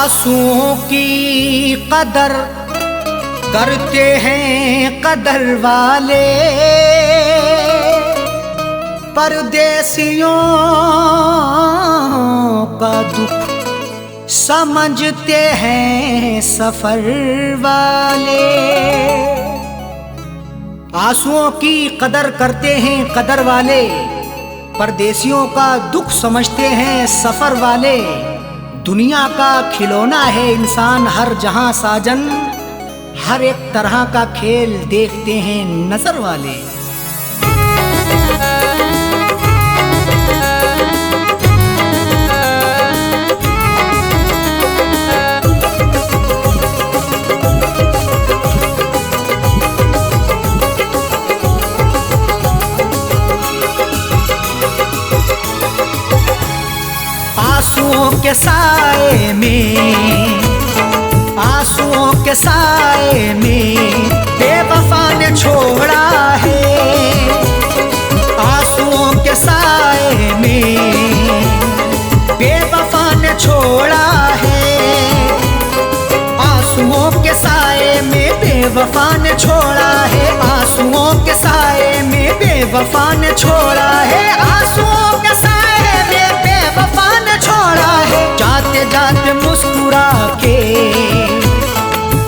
आंसुओं की कदर करते हैं कदर वाले, परदेसियों का दुख समझते हैं सफर वाले। आंसुओं की कदर करते हैं कदर वाले, परदेसियों का दुख समझते हैं सफर वाले। दुनिया का खिलौना है इंसान हर जहां साजन, हर एक तरह का खेल देखते हैं नजर वाले। आंसुओं के साए में, आंसुओं के साए में बेवफा ने छोड़ा है। आंसुओं के साए में बेवफा ने छोड़ा है। आंसुओं के साए में बेवफा ने छोड़ा है। आंसुओं के साए में बेवफा ने छोड़ा है। आंसुओं के साए में बेवफा ने छोड़ा है। जाते जाते मुस्कुरा के,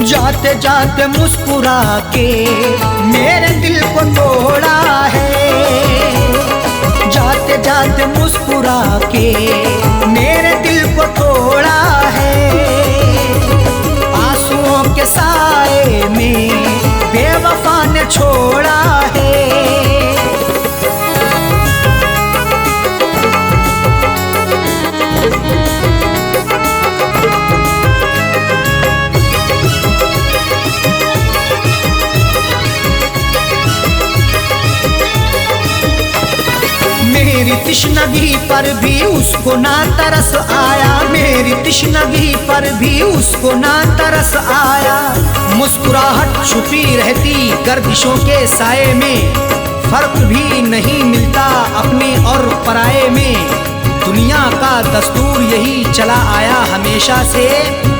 जाते जाते मुस्कुरा के मेरे दिल को तोड़ा है। जाते जाते मुस्कुरा के मेरे दिल को तोड़ा है। आंसुओं के साए में बेवफा ने छोड़ा है। मेरी तिश्नगी पर भी उसको ना तरस आया। मेरी तिश्नगी पर भी उसको ना तरस आया। मुस्कुराहट छुपी रहती गर्दिशों के साए में, फर्क भी नहीं मिलता अपने और पराये में। दुनिया का दस्तूर यही चला आया हमेशा से,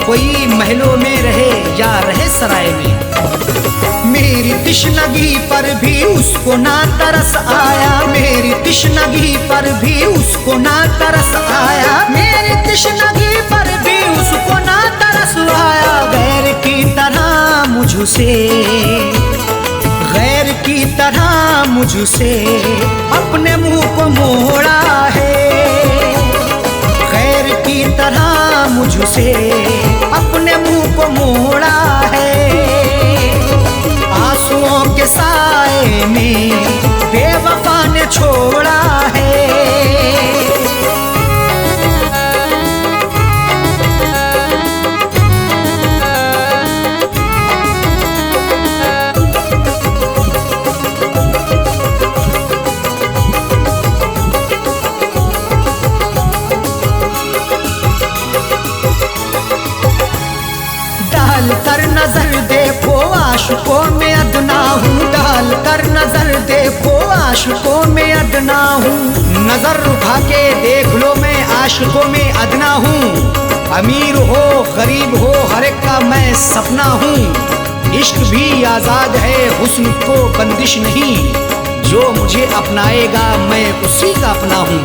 कोई महलों में रहे या रहे सराय में। मेरी तिश्नगी पर भी उसको ना तरस आया। मेरी तिश्नगी पर भी उसको ना तरस आया। मेरी तिश्नगी पर भी उसको ना तरस आया। गैर की तरह मुझसे, गैर की तरह मुझसे अपने मुंह को मोड़ा है। गैर की तरह मुझसे अपने मुंह को मोड़ा है। आंसुओं के साए में बेवफा ने छोड़ा है। डाल कर नजर देखो आशिकों में अदना हूँ। डाल कर नजर देखो आशिकों में अदना हूँ। नजर उठा के देख लो मैं आशिकों में अदना हूँ। अमीर हो गरीब हो हर एक का मैं सपना हूँ। इश्क भी आजाद है हुस्न को बंदिश नहीं, जो मुझे अपनाएगा मैं उसी का अपना हूँ।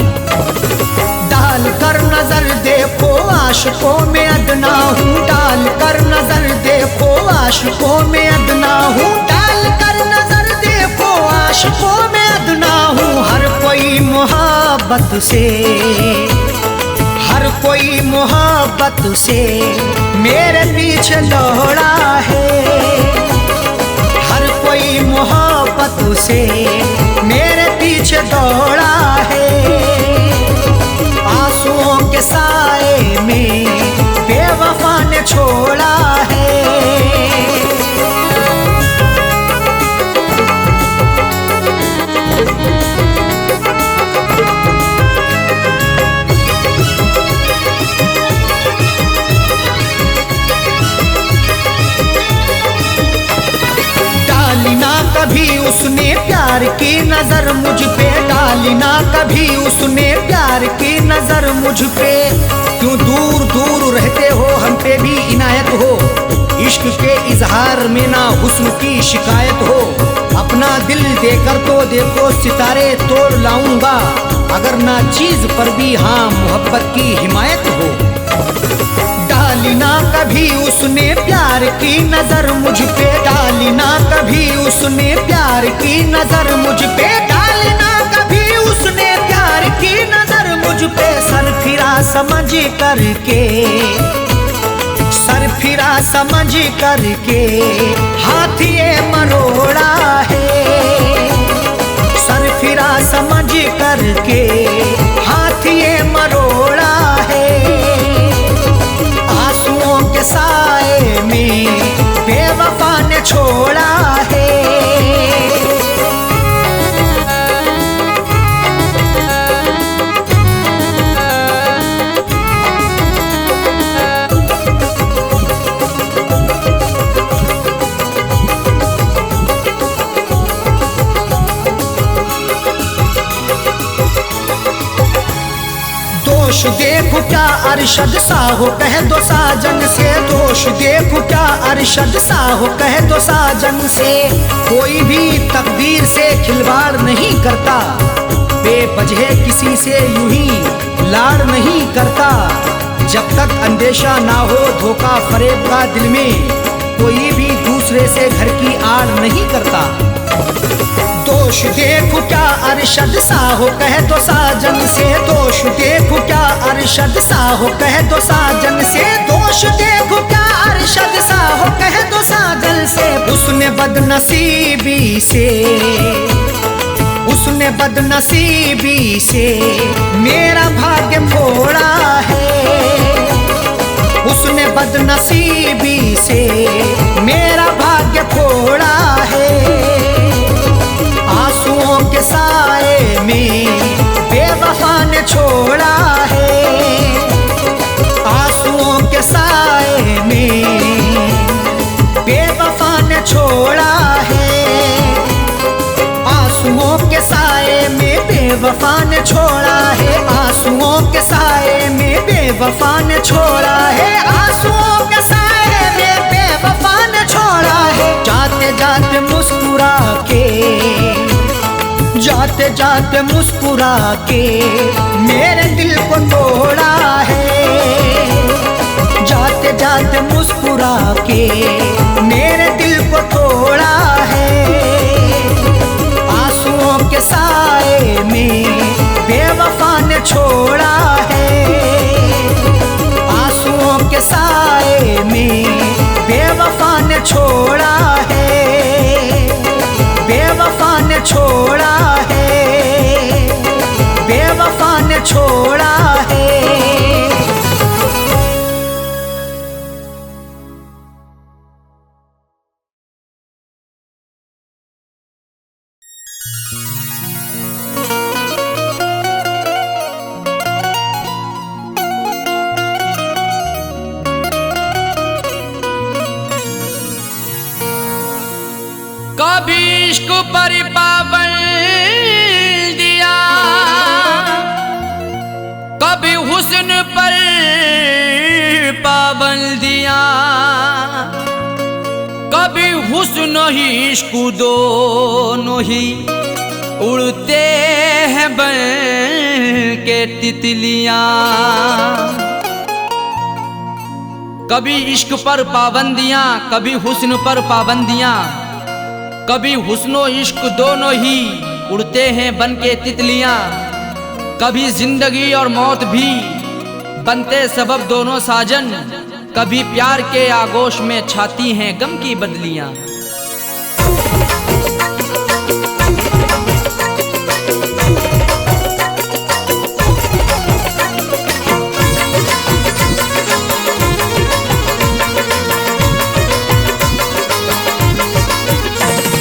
डाल कर नजर देखो आशिकों में अदना हूँ। डाल कर नजर देखो आशिकों में अदना हूँ। डाल कर नजर देखो आशिकों में अदना हूँ। हर कोई मोहब्बत से, हर कोई मोहब्बत से मेरे पीछे दौड़ा है। हर कोई मोहब्बत से मेरे पीछे दौड़ा है। आंसुओं के साए में बेवफा ने छोड़ा है। डाली ना कभी उसने प्यार की नजर मुझ पे डाली ना कभी उसने प्यार की नजर मुझ पे। क्यों दूर दूर रहते हो हम पे भी इनायत हो, इश्क के इजहार में ना हुस्न की शिकायत हो। अपना दिल देकर तो देखो सितारे तोड़ लाऊंगा, अगर ना चीज पर भी हाँ मोहब्बत की हिमायत हो। डाली ना कभी उसने प्यार की नजर मुझ पे, डाली ना कभी उसने प्यार की नजर मुझ पे, डाली ना कभी उसने प्यार की नजर मुझ पे। सर फिरा समझ करके, सर फिरा समझ करके हाथ ये मरोड़ा है। सर फिरा समझ करके हाथ ये मरोड़ा है। आंसुओं के साए में बेवफा ने छोड़ा है। दोष देखो क्या अरशद सा हो कह दो साजन से, दोष देखो क्या अरशद सा हो कह दो साजन से। कोई भी तकदीर से खिलवाड़ नहीं करता, बेवजह किसी से यूं ही लाड़ नहीं करता। जब तक अंदेशा ना हो धोखा फरेब का दिल में, कोई भी दूसरे से घर की आड़ नहीं करता। दोष देखो क्या अरशद सा हो कह दो साजन से, दोष देखो क्या अरशद सा हो कह दो साजन से, दोष देखो क्या अरशद सा हो कह दो साजन से। उसने बदनसीबी से, उसने बदनसीबी से मेरा भाग्य फोड़ा है। उसने बदनसीबी से मेरा भाग्य फोड़ा है। आंसुओं के साए में बेवफा ने छोड़ा है। आंसुओं के साए में बेवफा ने छोड़ा है। आंसुओं के साए में बेवफा ने छोड़ा है। आंसुओं के साए में बेवफा ने छोड़ा है। आंसुओं के साए में बेवफा ने छोड़ा है। जाते जाते मुस्कुरा के, जाते जाते मुस्कुरा के मेरे दिल को तोड़ा है। जाते जाते मुस्कुरा के मेरे दिल को तोड़ा है। आंसुओं के साए में बेवफा ने छोड़ा है। आंसुओं के साए में बेवफा ने छोड़ा है। बेवफा ने छोड़ा है। बेवफा ने छोड़ा है। कभी इश्क पर पाबंदियां, कभी हुस्न पर पाबंदियां, कभी हुस्न ही इश्क दोनों ही उड़ते हैं बन के तितलियां। कभी इश्क पर पाबंदियां, कभी हुस्न पर पाबंदियां, कभी हुस्नो इश्क दोनों ही उड़ते हैं बन के तितलियां। कभी जिंदगी और मौत भी बनते सबब दोनों साजन, कभी प्यार के आगोश में छाती हैं गम की बदलियां।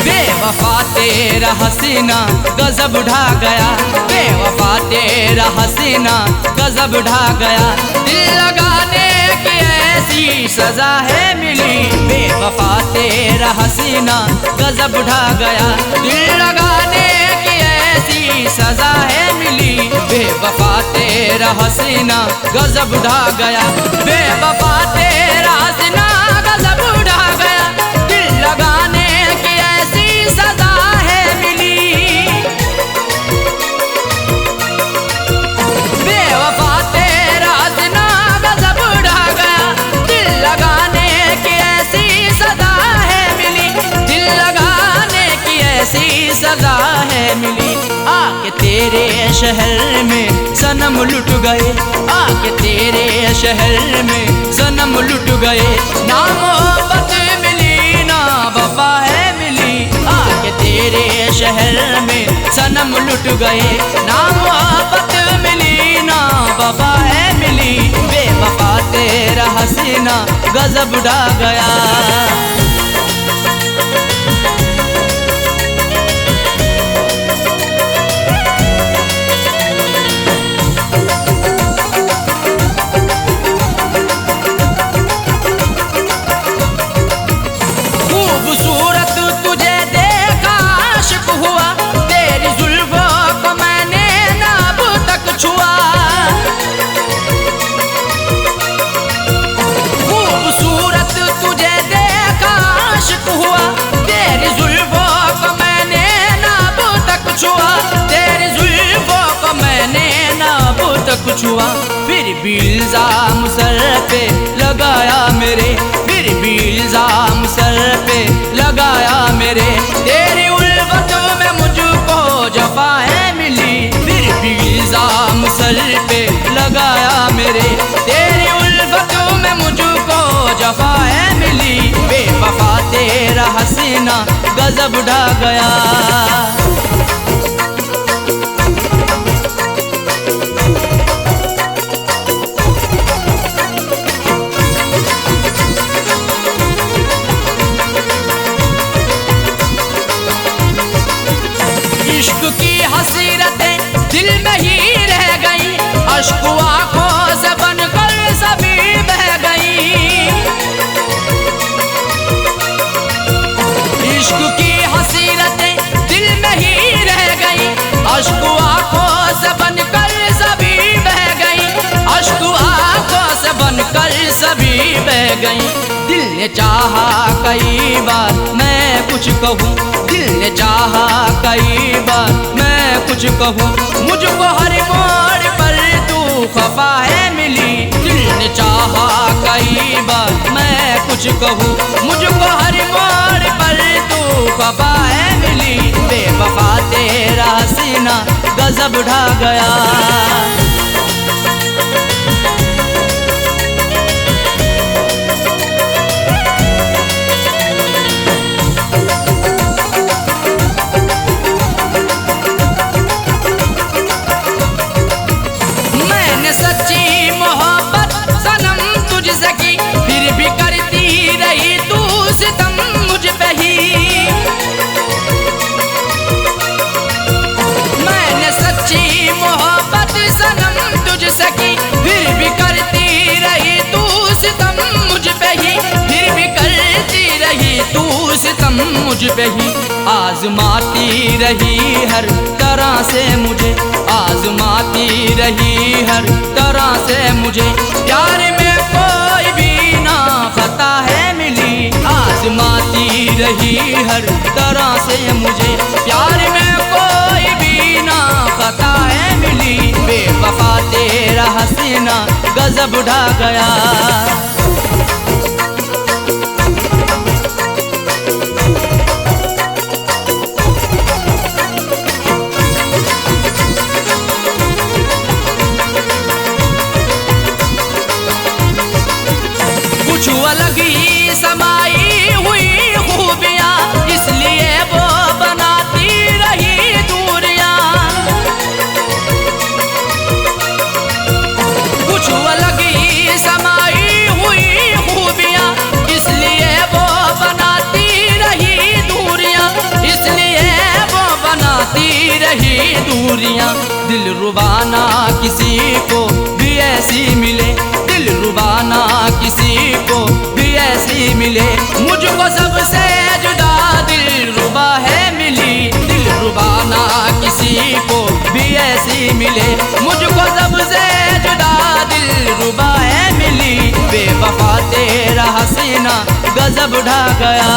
बेवफा तेरा हसीना गजब ढा गया, बेवफा तेरा हसीना गजब ढा गया। दिल लगाने की ऐसी सजा है मिली, बेवफा तेरा हसीना हसीना गजब ढा गया। दिल लगाने की ऐसी सजा है मिली, बेवफा तेरा हसीना गजब ढा गया। बेवफा तेरा हसीना गजब ढा गया, दिल लगाने की ऐसी सजा है मिली। बेवफा तेरा हसीना गजब ढा गया, दिल लगाने की ऐसी सजा है मिली। दिल लगाने की ऐसी सजा है मिली। आके तेरे शहर में सनम लुट गए, आके तेरे शहर में सनम लुट गए। ना मोहब्बत मिली ना वफा है मिली, आके तेरे शहर में सनम लुट गए। ना मोहब्बत मिली ना वफा है मिली, बेवफा तेरा हसीना गजब ढा गया। खूबसूरत तुझे देखा आशिक हुआ, तेरी जुल्फों को मैंने ना अब तक छुआ। खूबसूरत तुझे देखा आशिक हुआ, तेरी जुल्फों को मैंने ना अब तक छुआ। तेरी जुल्फों को मैंने ना अब तक छुआ। फिर भी इल्जाम सर पे लगाया मेरे, फिर भी इल्जाम सर पे लगाया मेरे। तेरी उल्फत में मुझको जफा है मिली, फिर भी इल्जाम सर पे लगाया मेरे। तेरी उल्फत में मुझको जफा है मिली, बेवफा तेरा हसीना गजब ढा गया। इश्क की हसीरतें दिल में ही रह गई, अश्क आंखों से बनकर सभी बह गई। इश्क की हसीरतें दिल में ही रह गई, अश्क आंखों से बनकर सभी बह गई। अश्क आंखों से बनकर सभी बह गई। दिल ने चाहा कई बार मैं कुछ कहूँ, दिल ने चाहा कई बार मैं कुछ कहूँ। मुझको हर मोड़ पर तू खफा है मिली, दिल ने चाहा कई बार मैं कुछ कहूँ। मुझको हर मोड़ पर तू खफा है मिली, बेवफा तेरा हसीना गजब ढा गया। सच्ची मोहब्बत सनम तुझसे की, फिर भी करती रही तू सितम मुझ पे ही। मैंने सच्ची मोहब्बत सनम तुझसे की, फिर भी करती रही तू सितम मुझ पे ही। फिर भी करती रही तू सितम मुझ पे ही। आजमाती रही हर तरह से मुझे, आजमाती रही हर तरह से मुझे। प्यार में कोई भी ना खता है मिली, आजमाती रही हर तरह से मुझे। प्यार में कोई भी ना खता है मिली, बेवफा तेरा हसीना गजब ढा गया। कुछ अलग ही समाई हुई खूबियाँ, इसलिए वो बनाती रही दूरियाँ। कुछ अलग ही समाई हुई खूबियाँ, इसलिए वो बनाती रही दूरियाँ। इसलिए वो बनाती रही दूरियाँ। दिल रुबाना किसी को भी ऐसी मिले, दिल रुबाना किसी को भी ऐसी मिले। मुझको सबसे जुदा मिले, मुझको सबसे जुदा दिलरुबा है मिली, बेवफा तेरा हसीना गजब ढा गया।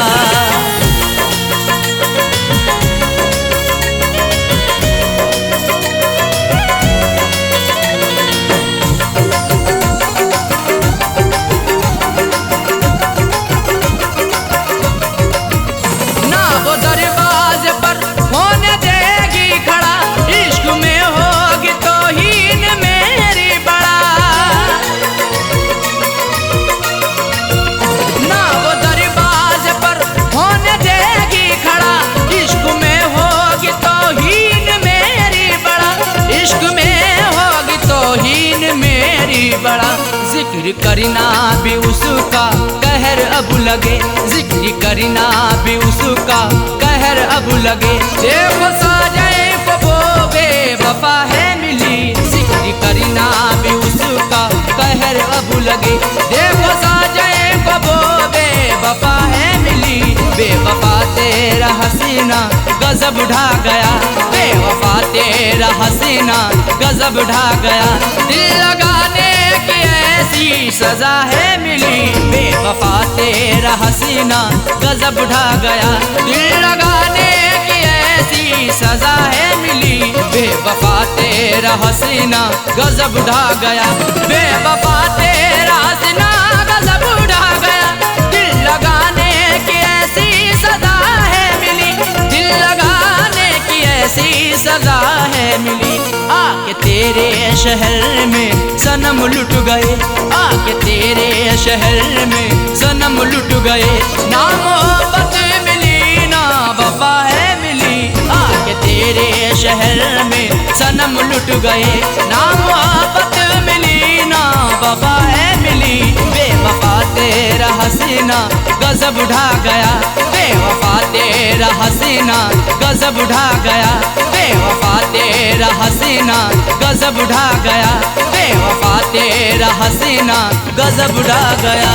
जिक्र करना भी उसका कहर अब लगे, जिक्र करना भी उसका कहर अब लगे, देखो साजाए वो बेवफा है मिली, जिक्र करना भी उसका कहर अब लगे, देखो साजाए वो बेवफा है मिली, बेवफा तेरा हसीना गजब ढा गया, बेवफा तेरा हसीना गजब ढा गया, दिल लगाने की ऐसी सजा है मिली, बेवफा तेरा हसीना गजब ढा गया, दिल लगाने की ऐसी सजा है मिली, बेवफा तेरा हसीना गजब ढा गया, बेवफा तेरा हसीना गजब ढा गया, दिल लगाने की ऐसी सजा है मिली, दिल लगाने की ऐसी सजा है मिली, आके तेरे शहर में सनम लुट गए, आके तेरे शहर में सनम लुट गए, ना मोहब्बत मिली ना वफा है मिली, आके तेरे शहर में सनम लुट गए, ना मोहब्बत मिली ना वफा है मिली, बेवफा तेरा हसीना गजब ढा गया, बेवफा तेरा हसीना गजब ढा गया, बेवफा तेरा हसीना गजब ढा गया, बेवफा तेरा हसीना गजब ढा गया।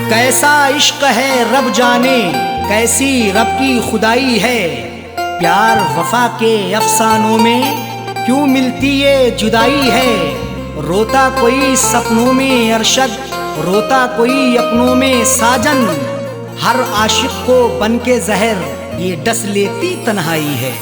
कैसा इश्क है रब जाने, कैसी रब की खुदाई है, प्यार वफा के अफसानों में क्यों मिलती ये जुदाई है, रोता कोई सपनों में अरशद, रोता कोई अपनों में साजन, हर आशिक को बन के जहर ये डस लेती तन्हाई है।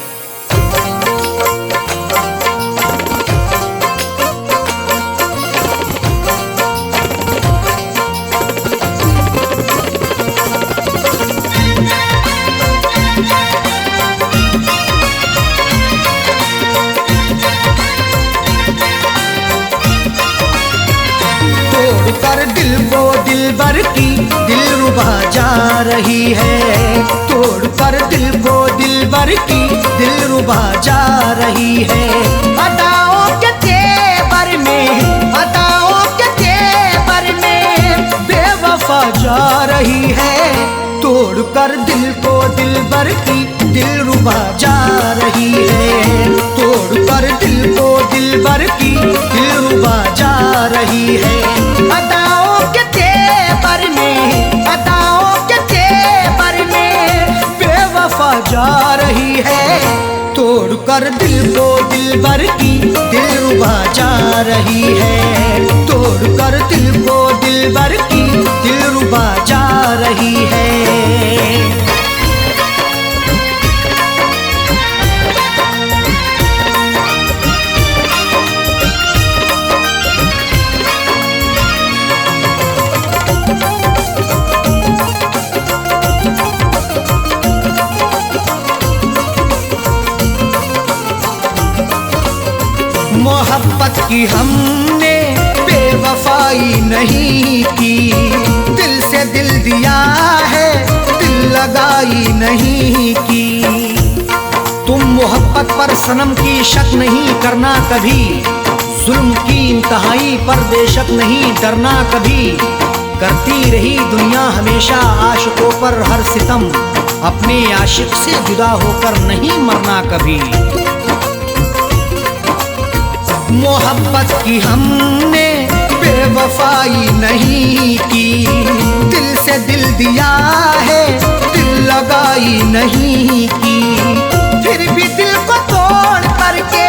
कर दिल को दिलबर की दिलरुबा जा रही है, तोड़ कर दिल को दिलबर की दिलरुबा जा रही है, अदाओं के तेवर में, अदाओं के तेवर में बेवफा जा रही है, तोड़ कर दिल को दिलबर की दिलरुबा जा रही है, तोड़ कर दिल को दिलबर की दिलरुबा जा रही है, अदाओं के तेवर में, अदाओं के तेवर में बेवफा जा रही है, तोड़ कर दिल को दिलबर की दिलरुबा जा रही है, तोड़ कर दिल को दिलबर की दिलरुबा जा रही है। मोहब्बत की हमने बेवफाई नहीं की, दिल से दिल दिया है दिल लगाई नहीं की, तुम मोहब्बत पर सनम की शक नहीं करना कभी, जुल्म की इंतहाई पर बेशक नहीं डरना कभी, करती रही दुनिया हमेशा आशिकों पर हर सितम, अपने आशिक से जुदा होकर नहीं मरना कभी। मोहब्बत की हमने बेवफाई नहीं की, दिल से दिल दिया है, दिल लगाई नहीं की। फिर भी दिल को तोड़ करके,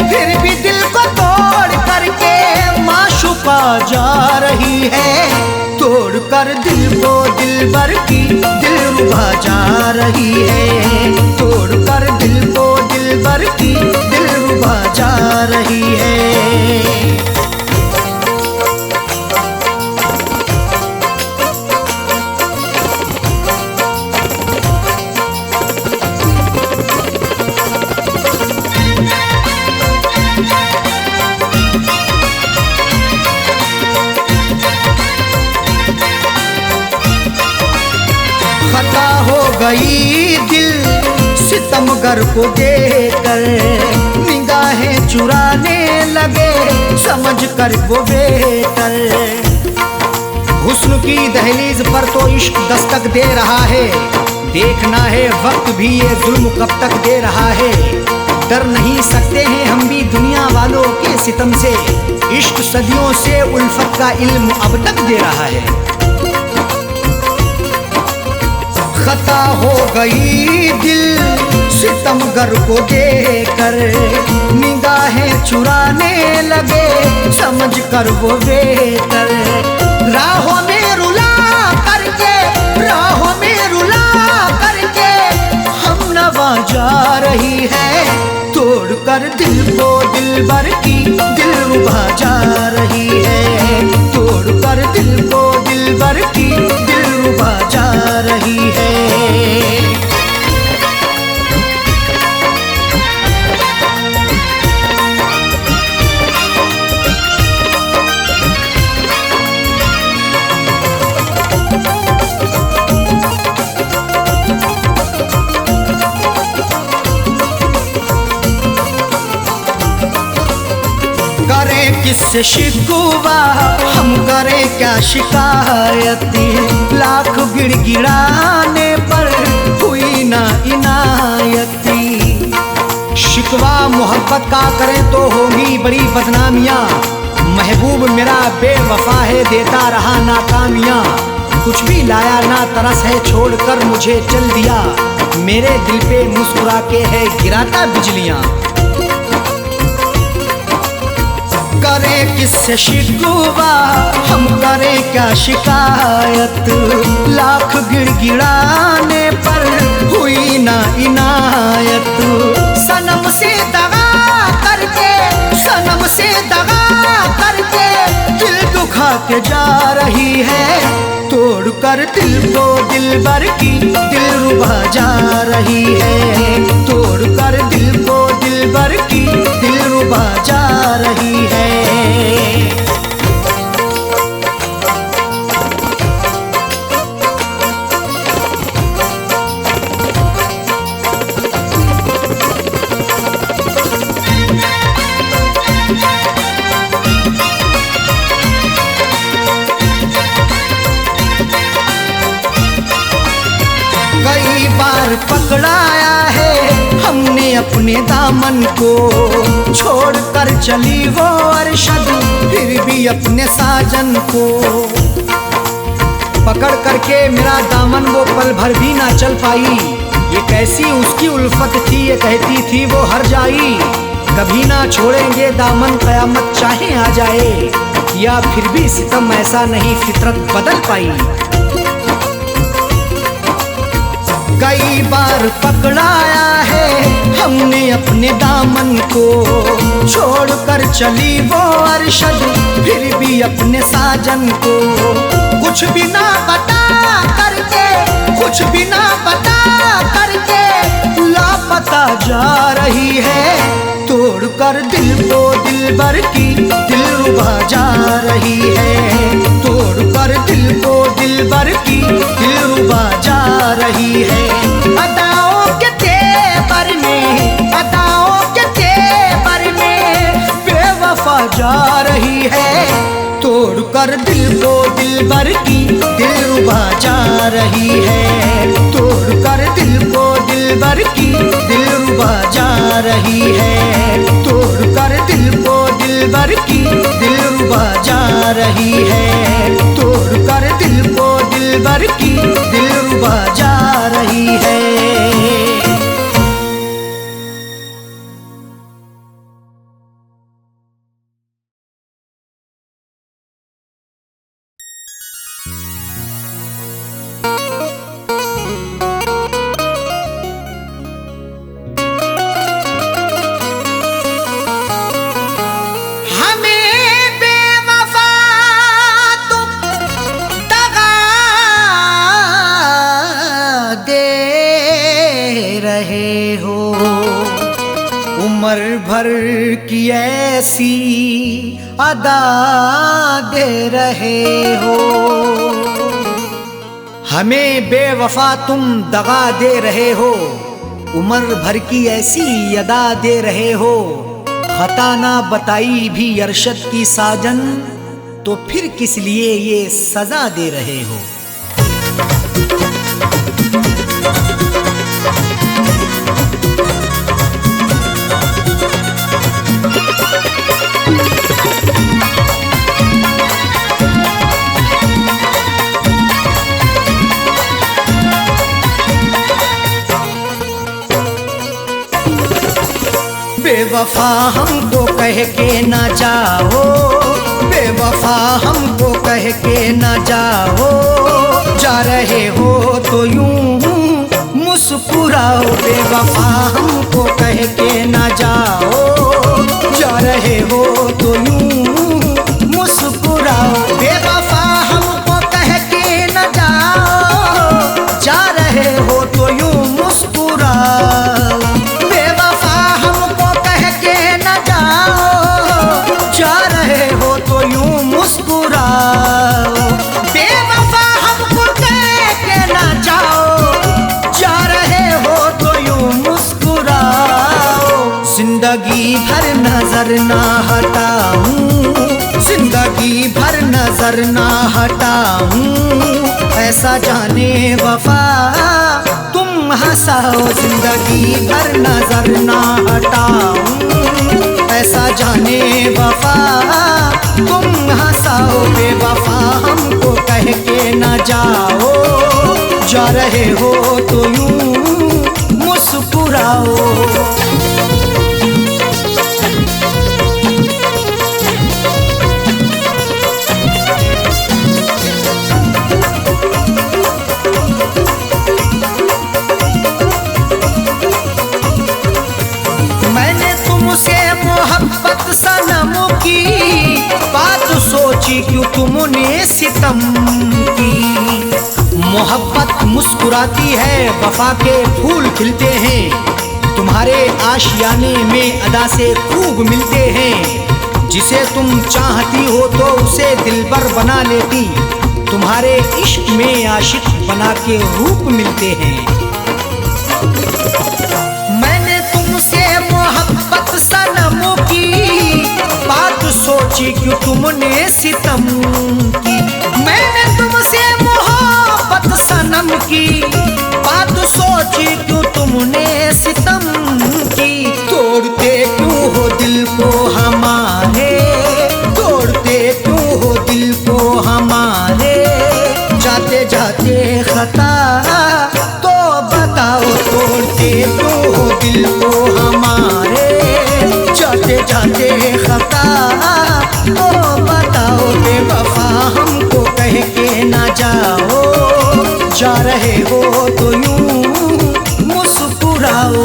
फिर भी दिल को तोड़ करके माशूका जा रही है। तोड़ कर दिल को दिलबर की दिलरुबा जा रही है। तोड़ कर दिल को दिलबर की दिलरुबा जा रही है। खता हो गई दिल सितमगर को देकर, निगाहें चुराने लगे समझ कर वो बेटर। हुस्न की दहलीज पर तो इश्क दस्तक दे रहा है, देखना है वक्त भी ये जुल्म कब तक दे रहा है। डर नहीं सकते हैं हम भी दुनिया वालों के सितम से, इश्क सदियों से उल्फत का इल्म अब तक दे रहा है। खता हो गई दिल सितमगर को देकर, निगाहें चुराने लगे समझ कर वो बेहतर। राहों में रुला करके, राहों में रुला करके हम नवा जा रही है। तोड़ कर दिल को दिलबर की दिलरुबा जा रही है। तोड़ कर दिल को दिलबर की दिलरुबा जा रही है। करें किससे शिकवा हम करें क्या शिकायती, लाख गिड़गिड़ाने पर हुई ना इनायती। शिकवा मोहब्बत का करें तो होगी बड़ी बदनामियाँ, महबूब मेरा बेवफा है देता रहा नाकामियाँ। कुछ भी लाया ना तरस है छोड़कर मुझे चल दिया, मेरे दिल पे मुस्कुरा के है गिराता बिजलियाँ। करें किससे शिकवा हम करें क्या शिकायत, लाख गिड़गिड़ाने पर हुई ना इनायत। सनम से दगा करके, सनम से दगा करके दिल दुखा के जा रही है। तोड़ कर दिल को दिलबर की दिलरुबा जा रही है। तोड़ कर दिल को दिलबर की दिलरुबा जा रही है। कई बार पकड़ाया है हमने अपने दामन को, छोड़ कर चली वो अरशद फिर भी अपने साजन को। पकड़ करके मेरा दामन वो पल भर भी ना चल पाई, ये कैसी उसकी उल्फत थी ये कहती थी वो हर जाई। कभी ना छोड़ेंगे दामन कयामत चाहे आ जाए, या फिर भी सितम ऐसा नहीं फितरत बदल पाई। कई बार पकड़ाया है हमने अपने दामन को, छोड़ कर चली वो अरशद फिर भी अपने साजन को। कुछ भी ना बता करके, कुछ भी ना बता करके लापता जा रही है। तोड़ कर दिल को दिलबर की दिलरुबा जा रही है। तोड़ कर दिल को दिलबर की दिलरुबा जा रही है। अदाओं के तेवर में, अदाओं के तेवर में बेवफा जा रही है। तोड़ कर दिल को दिलबर की दिलरुबा जा रही है। तोड़ कर दिल दिलबर की दिलरुबा जा रही है। तोड़ कर दिल को दिलबर की दिलरुबा जा रही है। तोड़ कर दिल को दिलबर की दिलरुबा जा रही है। उम्र भर की ऐसी अदा दे रहे हो। हमें बेवफा तुम दगा दे रहे हो। उम्र भर की ऐसी अदा दे रहे हो। खता ना बताई भी अरशद की साजन, तो फिर किस लिए ये सजा दे रहे हो। बेवफा हमको कह के ना जाओ, बेवफा हमको कह के ना जाओ। जा रहे हो तो यूं मुस्कुराओ। बेवफा हमको कह के ना जाओ। जा रहे हो तो यूं मुस्कुराओ। बेवफा हमको कह के ना जाओ। जा रहे हो तो यूं मुस्कुराओ। जा रहे हो तो यूं मुस्कुराओ। बेवफा हमको कह के ना जाओ। जा रहे हो तो यूं मुस्कुराओ। जिंदगी भर नजर ना हटाऊं, जिंदगी भर नजर ना हटाऊं। ऐसा जाने वफा तुम हंसाओ। जिंदगी भर नजर ना हटाऊं। ऐसा जाने वफा तुम हंसाओ। बेवफा हमको कह के ना जाओ। जा रहे हो तो यूं मुस्कुराओ। मोहब्बत सनम की बात सोची क्यों तुमने सितम की। मोहब्बत मुस्कुराती है, वफा के फूल खिलते हैं। तुम्हारे आशियाने में अदा से खूब मिलते हैं। जिसे तुम चाहती हो तो उसे दिलबर बना लेती। तुम्हारे इश्क में आशिक बना के रूप मिलते हैं। मैंने तुमसे मोहब्बत सनम की बात सोची क्यों तुमने सितम की। मैंने तुमसे मोहब्बत सनम की बात सोची क्यों तुमने सितम की। तोड़ते क्यों हो दिल को हमारे, तोड़ते क्यों हो दिल को हमारे। जाते जाते खता तो बताओ। तोड़ते क्यों हो दिल को हमारे। जाते जाते खता तो बताओ। बेवफा हमको कह के ना जाओ। जा रहे हो तो यूं मुस्कुराओ।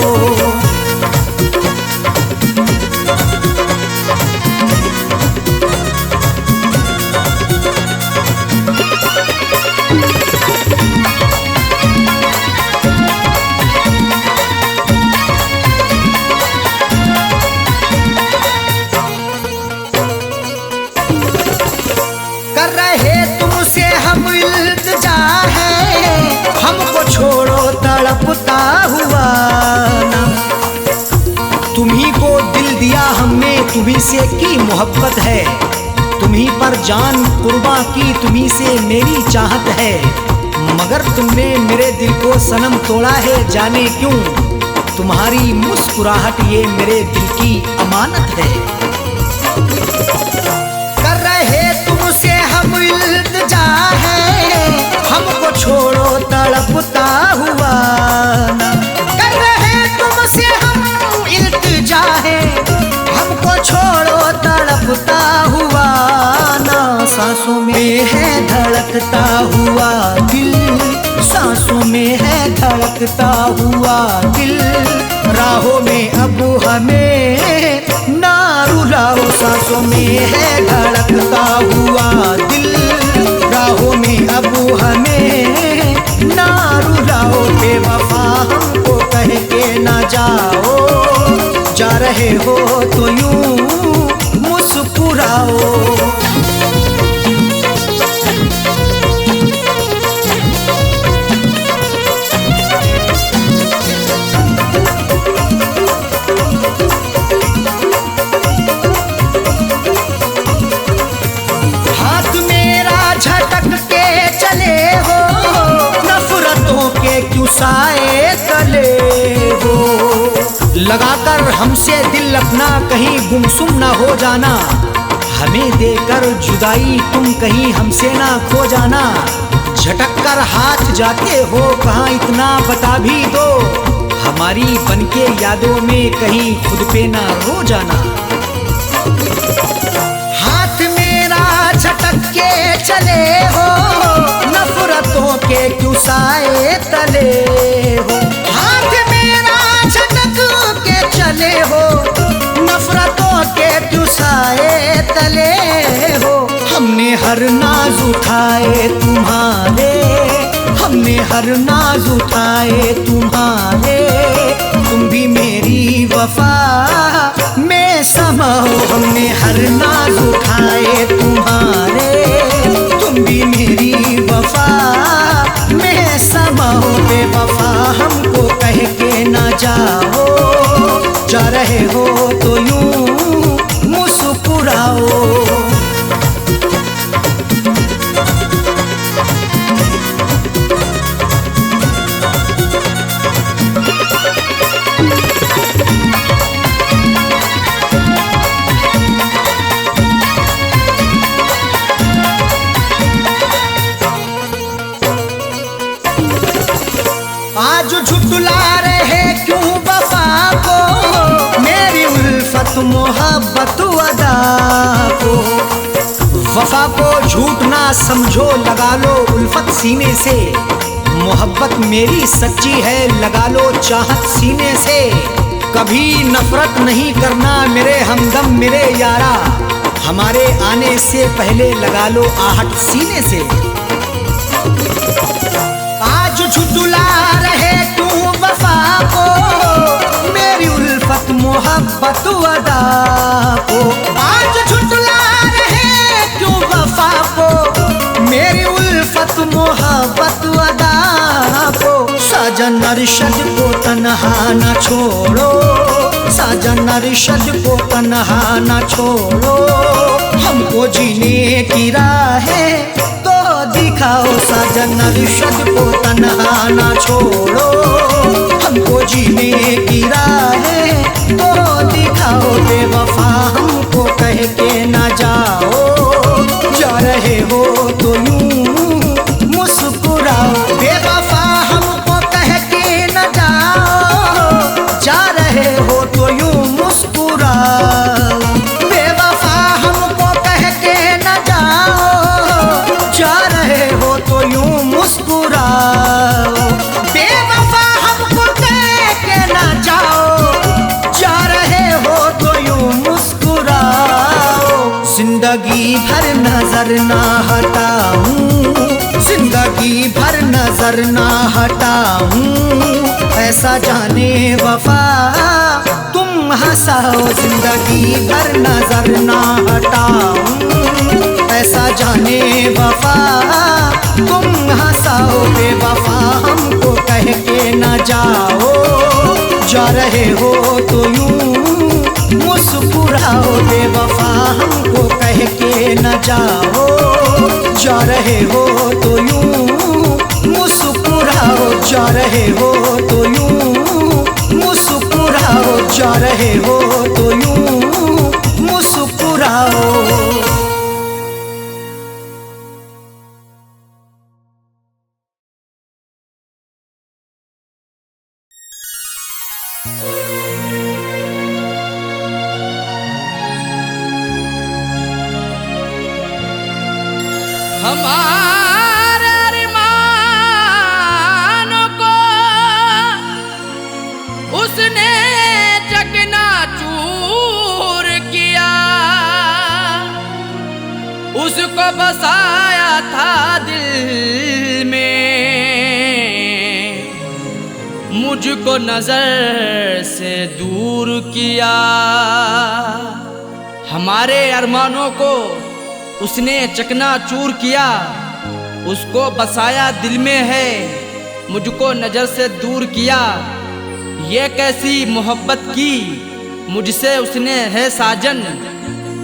कर रहे तुमसे हम इल्तिजा है। हमको छोड़ो तड़पता हुआ ना। तुम्ही को दिल दिया हमने, तुम्ही से की मोहब्बत है। तुम्ही पर जान कुर्बां की, तुम्ही से मेरी चाहत है। मगर तुमने मेरे दिल को सनम तोड़ा है, जाने क्यों। तुम्हारी मुस्कुराहट ये मेरे दिल की अमानत है। कर रहे तुमसे हम इल्तिजा है, हमको छोड़ो तड़पता हुआ ना। कर रहे तुमसे हम इल्तिजा है, हमको छोड़ो तड़पता हुआ ना। सांसों में है धड़कता हुआ दिल, सांसों में है धड़कता हुआ दिल। राहों में अब हमें ना रुलाओ, सांसों में है धड़कता हुआ दिल। राहों में अब हमें ना रुलाओ, बेवफा हमको कह के ना जाओ। जा रहे हो तो यूं मुस्कुराओ। हाथ मेरा झटक के चले हो, नफरतों के क्यों साए तले हो। लगाकर हमसे दिल अपना कहीं गुमसुम ना हो जाना, हमें देकर जुदाई तुम कहीं हमसे ना खो जाना। झटक कर हाथ जाते हो कहाँ इतना बता भी दो, हमारी बनके यादों में कहीं खुद पे ना रो जाना। हाथ मेरा झटक के चले हो, नफरतों के क्यों साए तले हो। हाथ मेरा झटक के चले हो, नफरतों के क्यों साए तले हो। हमने हर नाज उठाए तुम्हारे, हमने हर नाज उठाए तुम्हारे। तुम भी मेरी वफा में समाओ, हमने हर नाज उठाए तुम्हारे। तुम भी मेरी वफा में समाओ, बेवफा हमको कह के ना जाओ। जा रहे हो तो यूं मुस्कुराओ। आज झुटला रहे क्यों वफा को, मेरी उल्फत मोहब्बत अदा को। वफा को झूठ ना समझो, लगा लो उल्फत सीने से। मोहब्बत मेरी सच्ची है, लगा लो चाहत सीने से। कभी नफरत नहीं करना मेरे हमदम मेरे यारा, हमारे आने से पहले लगा लो आहट सीने से। आज झुटला रहे तू वफा को, मेरी उल्फत मोहब्बत अदा को। आज झुटला रहे तू वफा को, मेरी उल्फत मोहब्बत अदा को। साजन अरशद को तन्हा न छोड़ो, साजन अरशद को तन्हा न छोड़ो। हमको जीने की राहें तो दिखाओ, साजन अरशद को तन्हा न छोड़ो। हमको जीने की राहें तो दिखाओ, बेवफा हमको कह के न जाओ। जा रहे हो तो यूं मुस्कुराओ, बेवफा हमको कह के न जाओ। जा रहे हो तो यूं मुस्कुराओ, बेवफा हमको कह के न जाओ। जा रहे हो तो यूं मुस्कुराओ, बेवफा हमको कह के न जाओ। जा रहे हो तो यूं मुस्कुराओ। जिंदगी भर नजर ना हटाऊं, जिंदगी भर नजर ना हटाऊं। ऐसा जाने वफा तुम हंसाओ, जिंदगी भर नजर ना हटाऊं। ऐसा जाने वफा तुम हंसाओ, बेवफा हमको कह के न जाओ। जा रहे हो तो यूं मुस्कुराओ, बेवफा हमको कह के न जाओ। जा रहे हो तो यूं मुस्कुराओ, जा रहे हो तो यूं मुस्कुराओ। जा रहे हो तो यूं मुस्कुराओ। हमारे अरमानों को उसने चकनाचूर किया, उसको बसाया था दिल में, मुझको नजर से दूर किया। हमारे अरमानों को उसने चकनाचूर किया, उसको बसाया दिल में है, मुझको नजर से दूर किया। ये कैसी मोहब्बत की मुझसे उसने है साजन,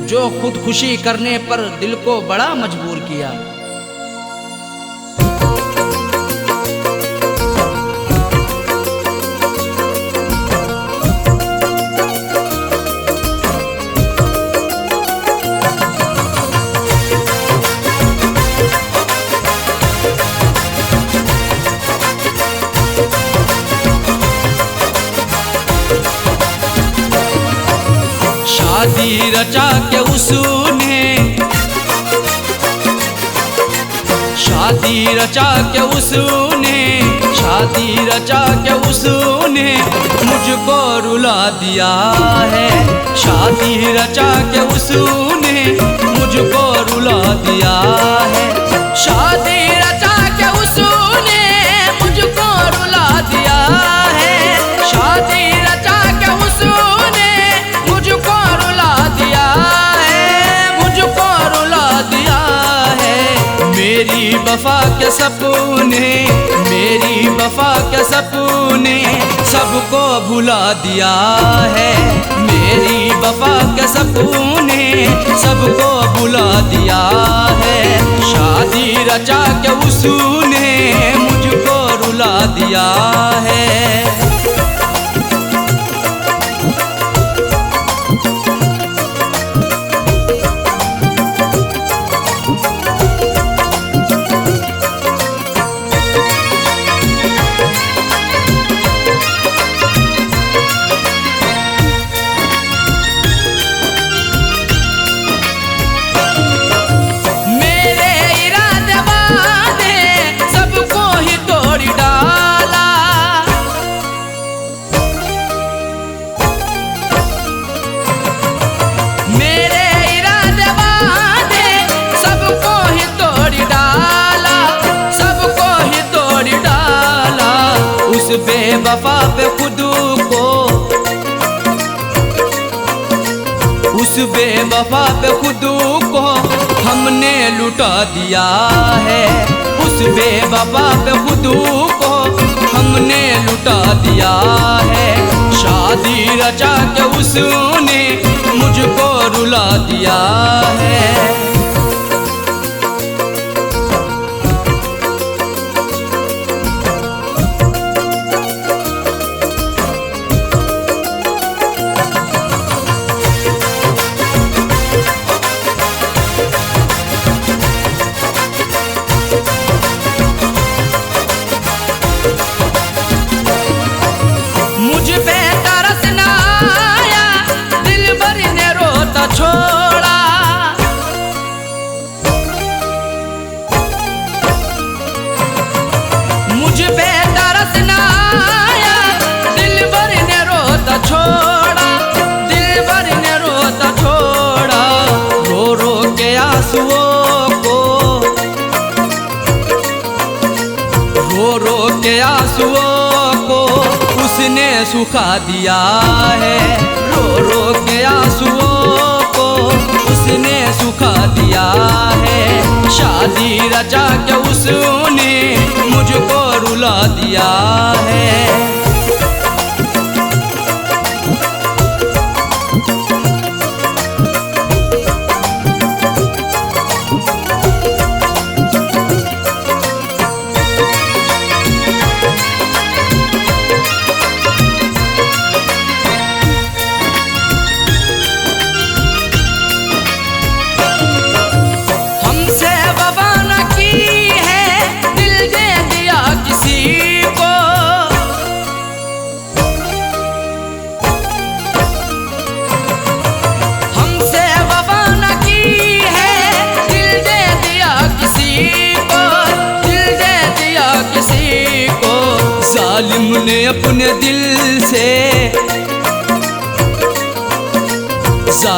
जो खुदकुशी करने पर दिल को बड़ा मजबूर किया। शादी रचा के उसने, शादी रचा के उसने, शादी रचा के उसने मुझको रुला दिया है। शादी रचा के उसने मुझको रुला दिया है। शादी रचा के उसने मुझको रुला दिया है। शादी रचा के उसने मुझको रुला दिया है, मुझको रुला दिया है। मेरी वफा के सपने, मेरी वफा के सपने सबको भुला दिया है। मेरी वफा के सपने सबको भुला दिया है। शादी रचा के उसने मुझको रुला दिया है। बेवफा पे खुद को, उस बेवफा पे खुद को हमने लुटा दिया है। उस बेवफा पे खुद को हमने लुटा दिया है। शादी रचा के उसने मुझको रुला दिया है। मुझ पे तरस ना आया, दिल भर ने रोता छोड़ा। मुझ पे तरस ना आया, दिल भर ने रोता छोड़ा। दिल भर ने रोता छोड़ा। रो रो के आंसुओं को, रो रो के आंसुओं को उसने सुखा दिया है। रो रो के आंसुओं को उसने सुखा दिया है। शादी रचा के उसने मुझको रुला दिया है।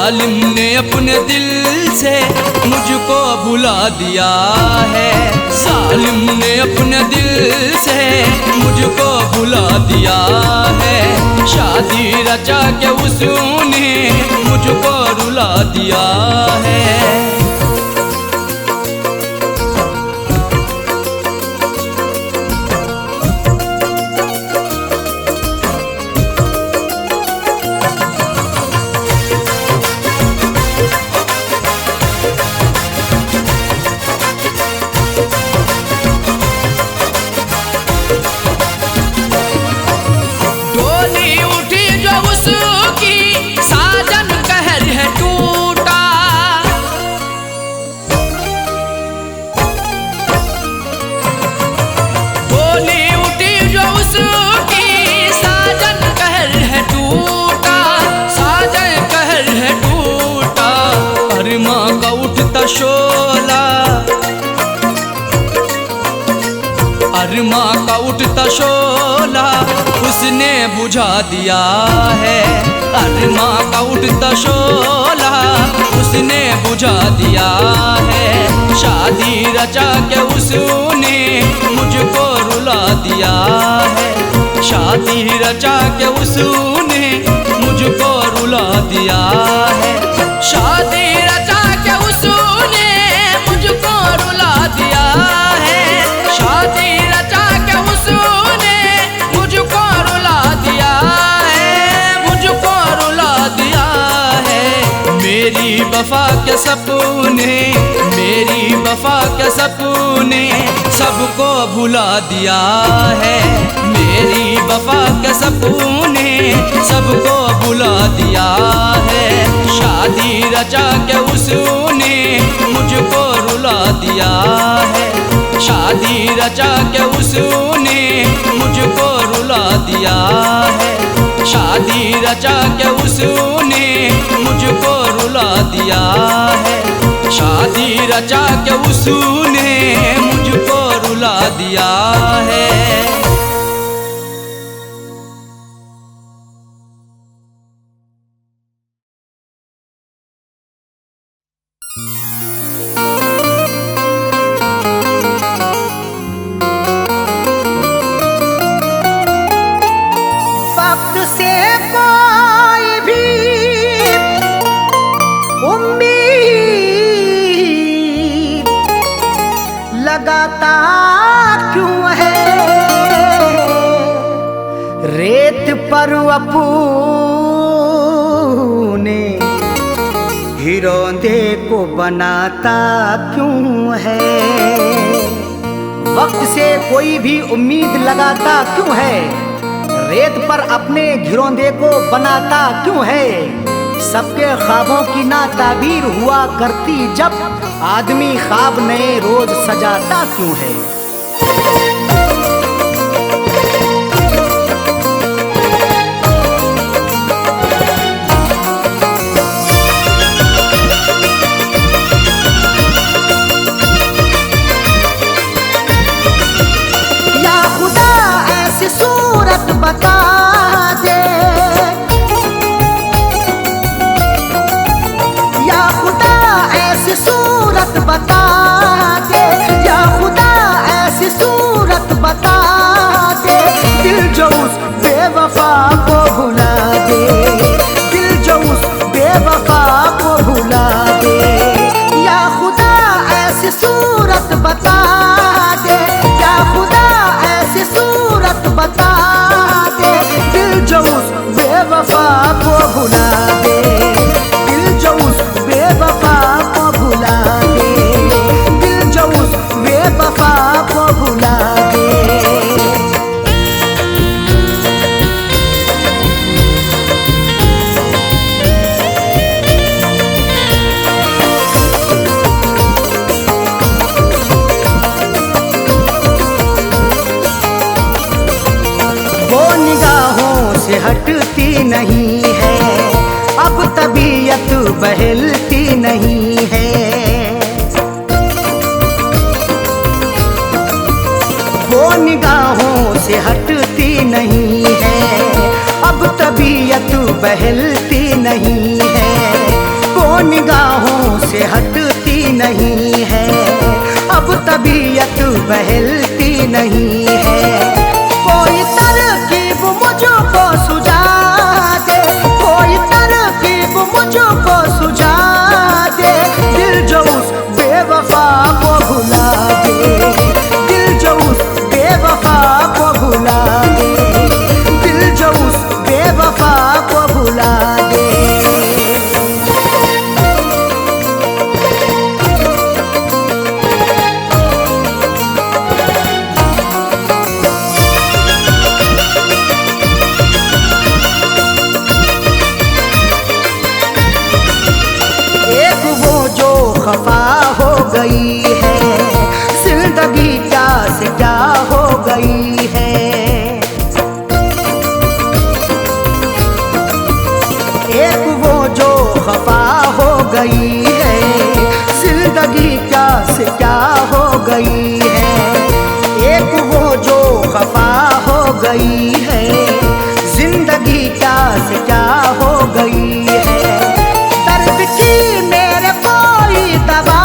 जालिम ने अपने दिल से मुझको भुला दिया है। जालिम ने अपने दिल से मुझको भुला दिया है। शादी रचा के उसने मुझको रुला दिया है। शोला अरमा का उठता शोला उसने बुझा दिया है। अरमा का उठता शोला उसने बुझा दिया है। शादी रचा के उसने मुझको रुला दिया है। शादी रचा के उसने मुझको रुला दिया है। शादी रचा के उसने मुझको रुला दिया है। शादी रचा के उसने मुझको रुला दिया है। मुझको रुला दिया है। मेरी वफा के सपने मेरी वफा के सपने सबको भुला दिया है। मेरी वफा के सपने सबको भुला दिया है। शादी रचा के उसने मुझको रुला दिया है। शादी रचा के उसने मुझको रुला दिया है। शादी रचा के उसने मुझको रुला दिया है। शादी रचा के उसने मुझको रुला दिया है। वक्त से कोई भी उम्मीद लगाता क्यों है। रेत पर अपने हिरोंदे को बनाता क्यों है। वक्त से कोई भी उम्मीद लगाता क्यों है। रेत पर अपने घिरौंदे को बनाता क्यों है। सबके ख्वाबों की ना ताबीर हुआ करती जब आदमी ख्वाब नए रोज सजाता क्यों है। या खुदा ऐसी सूरत बता दे। या खुदा ऐसी सूरत बता दे। या खुदा ऐसी सूरत बता दे। दिल जो उस बेवफा को भुला दे। दिल जो उस बेवफा को भुला दे। या खुदा ऐसी सूरत बता दे। या खुदा ऐसी सूरत बता दे। दिल जो उस बेवफा को भुला दे। दिल जो उस बेवफा को भुला दे। दिल जो उस बेवफा को भुला दे। वो निगाहों से हटती नहीं है। अब तबीयत बहलती नहीं है। वो निगाहों से हटती नहीं है। अब तबीयत बहलती नहीं है। हटती नहीं है, अब तबीयत बहलती नहीं है। कोई तरकीब मुझको सुझा दे, कोई तरकीब मुझको सुझा दे, दिल जो उस बेवफा को भुला दे, दिल जो उस बेवफा को भुला दे, दिल जो उस बेवफा को भुला दे। एक वो जो खफा हो गई है, जिंदगी क्या से क्या हो गई है। एक वो जो खफा हो गई है, जिंदगी क्या से क्या हो गई है। एक वो जो खफा हो गई है, जिंदगी क्या से क्या हो गई है। दर्द की मेरे कोई दवा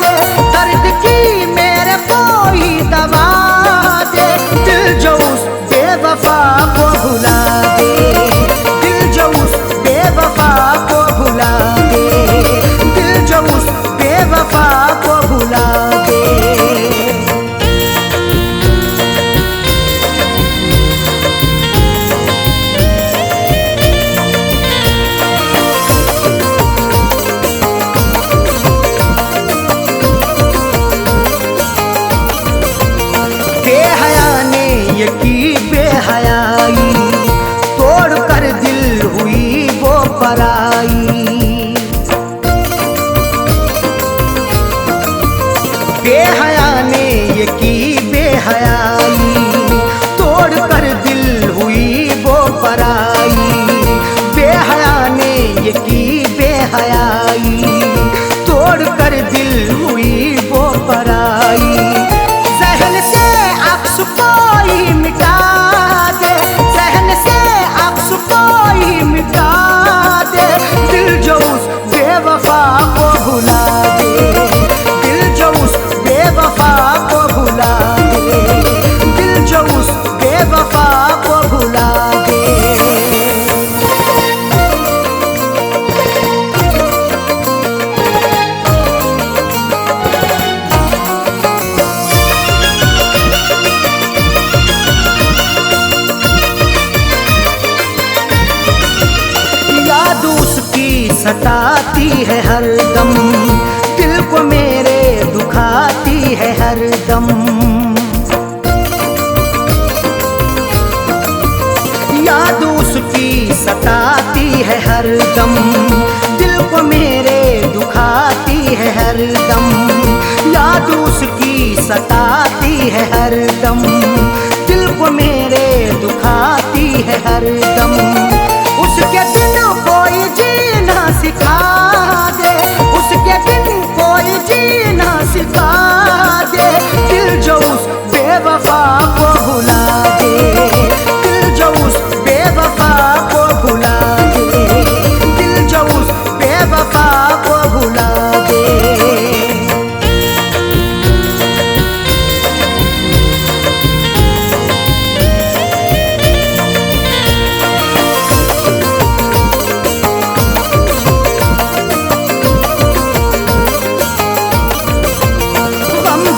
दे, दर्द की मेरे कोई दवा दे, दिल जो उस बेवफा को भुला दे, दिल जो उस बेवफा को भुला दे, दिल जो उस बेवफा को भुला दे। बेहया ने ये की बेहयाई, तोड़ कर दिल हुई वो पराई। बेहया ने ये की बेहयाई, तोड़ कर दिल हुई वो पराई। बेहया ने ये की बेहयाई, तोड़ कर दिल हुई वो पराई। जहन से अक्स कोई मिटा दे, जहन से अक्स कोई मिटा दे, दिल जो उस बेवफा को भुला दे, दिल जो उस बेवफा को भुला दे, दिल जो उस बेवफा को भुला दे। याद उसकी सताती है हरदम, दिल को मेरे दुखाती है हरदम। याद उसकी सताती है हरदम, दिल को मेरे दुखाती है हरदम। याद उसकी सताती है हरदम, दिल को मेरे दुखाती है हरदम। उसके दिन कोई जीना सिखा दे, उसके दिन कोई जीना सिखा दे, दिल जो उस बेवफा को भुला दे, दिल जो उस बेवफा को भुला दे, दिल जो उस बेवफा को भुला दे।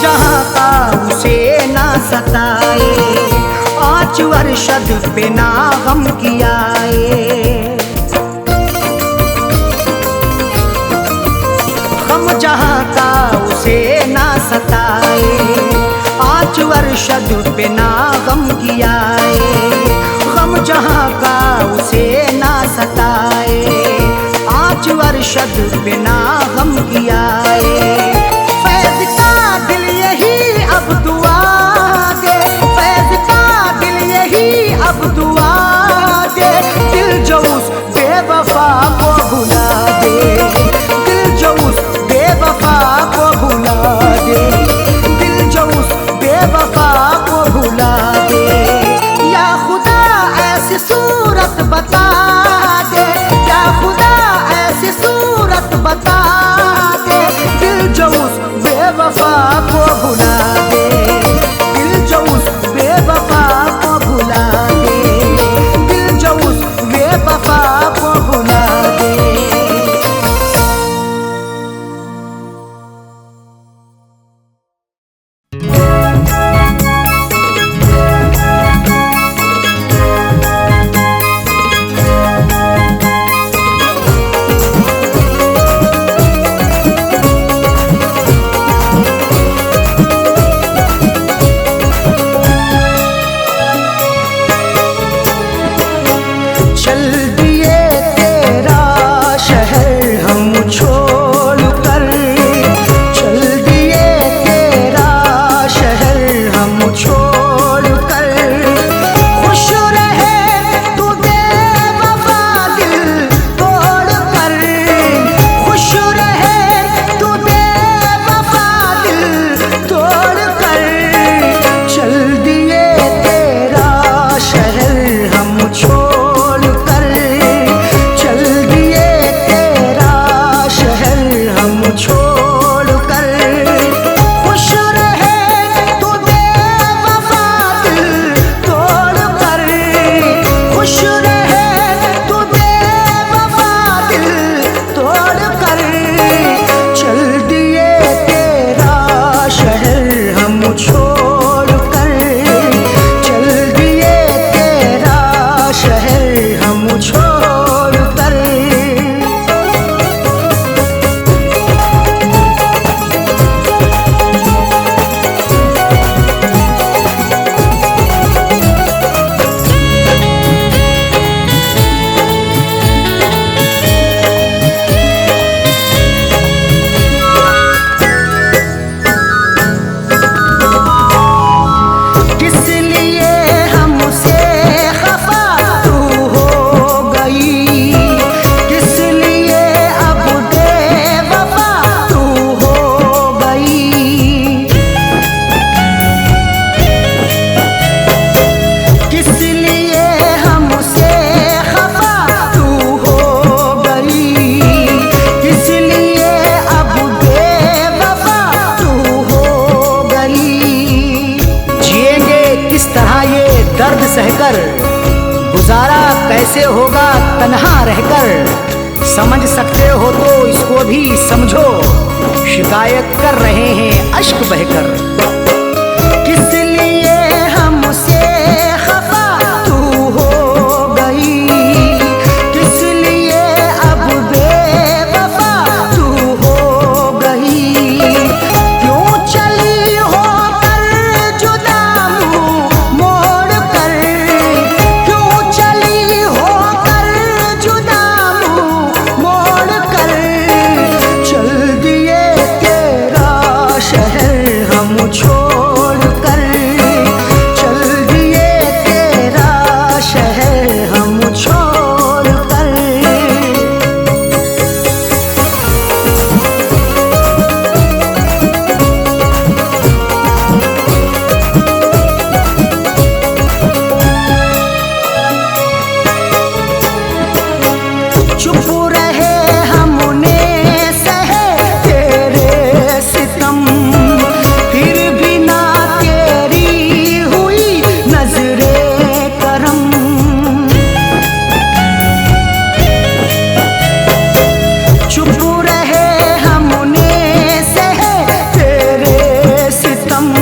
जहाँ का उसे ना सताए, आँच अरशद पे ना गम कियाए। गम जहाँ का उसे ना सताए, आँच अरशद पे ना गम कियाए। गम जहाँ का उसे ना सताए, आँच अरशद पे ना गम कियाए। फैज़ का दिल यही अब दुआ दे, फैज़ का दिल यही अब दुआ दे, दिल जो उस बेवफा को भुला दे, दिल जो उस बेवफा को भुला दे, दिल जो उस बेवफा को भुला दे। या खुदा ऐसी सूरत बता दे, या खुदा ऐसी सूरत बता कैसे होगा तन्हा रहकर, समझ सकते हो तो इसको भी समझो, शिकायत कर रहे हैं अश्क बहकर। किस लिए हमसे खफा तू हो गई, किस लिए अब बेवफा तू हो गई, क्यों चली हो कर जुदा मुँह मोड़ कर, क्यों चली हो कर जुदा मुँह मोड़ कर, चल दिए तेरा शहर हम छोड़ कर, चल दिए तेरा शहर हम छोड़ कर। चुप रहे हमने सहे तेरे सितम, फिर भी ना तेरी हुई नजरे करम। चुप रहे हमने सहे तेरे सितम,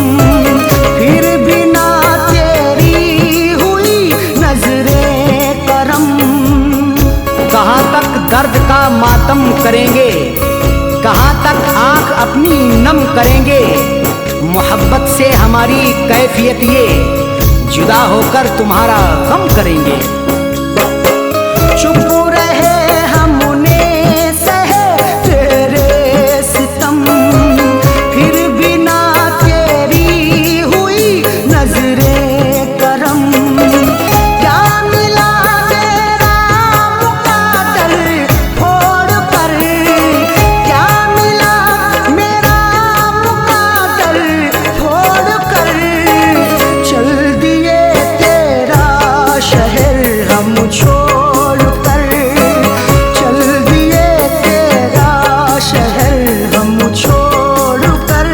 फिर भी ना तेरी हुई नजरे करम। कहाँ तक दर्द का मातम करेंगे, कहाँ तक आंख अपनी नम करेंगे, मोहब्बत से हमारी कैफियत ये, जुदा होकर तुम्हारा गम करेंगे। चुप रहे हमने सहे तेरे सितम, फिर भी ना तेरी हुई नजरे करम। क्या मिला तेरा मुकादर फोड़ कर, क्या मिला मेरा मुकादर फोड़ कर, चल दिए तेरा शहर हम छोड़ कर, चल दिए तेरा शहर हम छोड़ कर।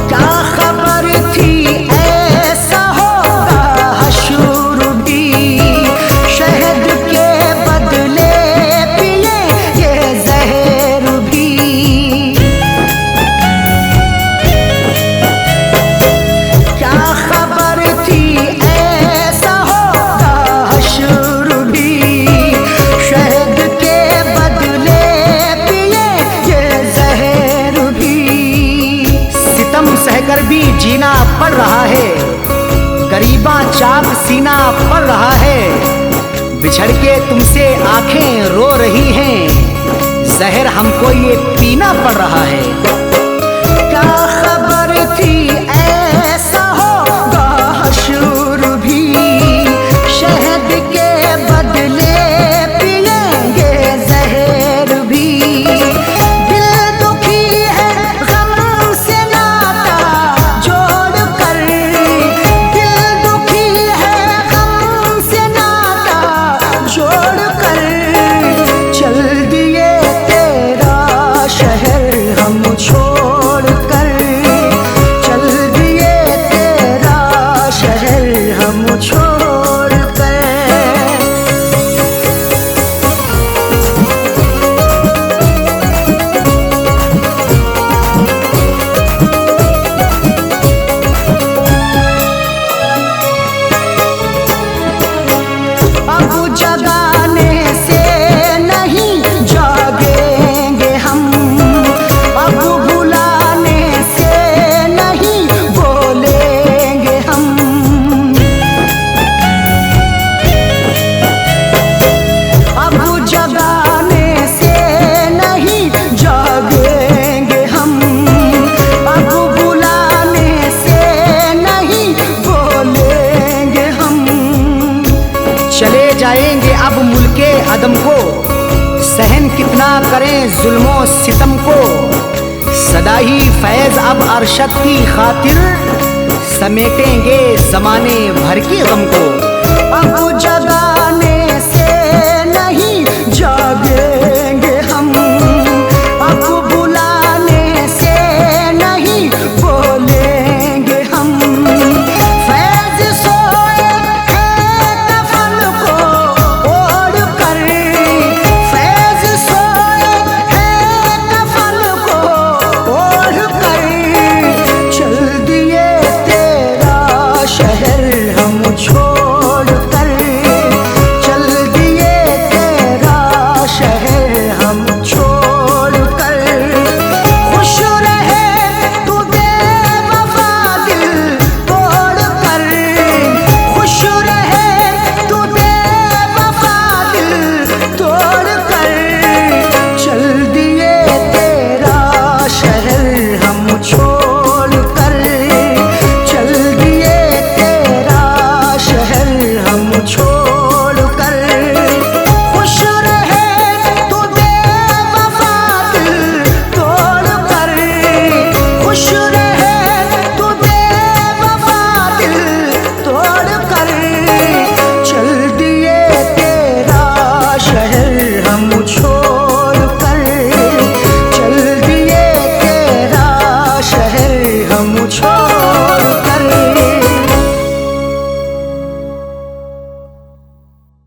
क्या खबर थी ऐसा होगा हशर भी, शहद के बदले पिए ये जहर भी। क्या खबर थी ऐसा होगा हशर भी, शहद के बदले पिए ये जहर भी। सितम सहकर भी जीना पड़ रहा है, गरीबा चाक सीना पड़ रहा है, बिछड़ के तुमसे आंखें रो रही हैं, जहर हमको ये पीना पड़ रहा है। क्या खबर थी ऐसा होगा हशर भी, शहद के बदले पिएंगे जहर भी। दिल दुखी है गम से नाता जोड़ कर, दिल दुखी है गम से नाता जोड़ कर, चल दिए तेरा शहर हम छोड़ कर, चल दिए तेरा शहर हम छोड़ कर। अब जगाने से नहीं जागेंगे हम, अब बुलाने से नहीं बोलेंगे हम। अब जगाने से नहीं जागेंगे हम, अब बुलाने से नहीं बोलेंगे हम। चले जाएंगे अब मुल्के अदम को, सहन कितना करें जुल्मों सितम को, सदा ही फैज अब अरशद की खातिर समेटेंगे जमाने भर के गम को। अब जगह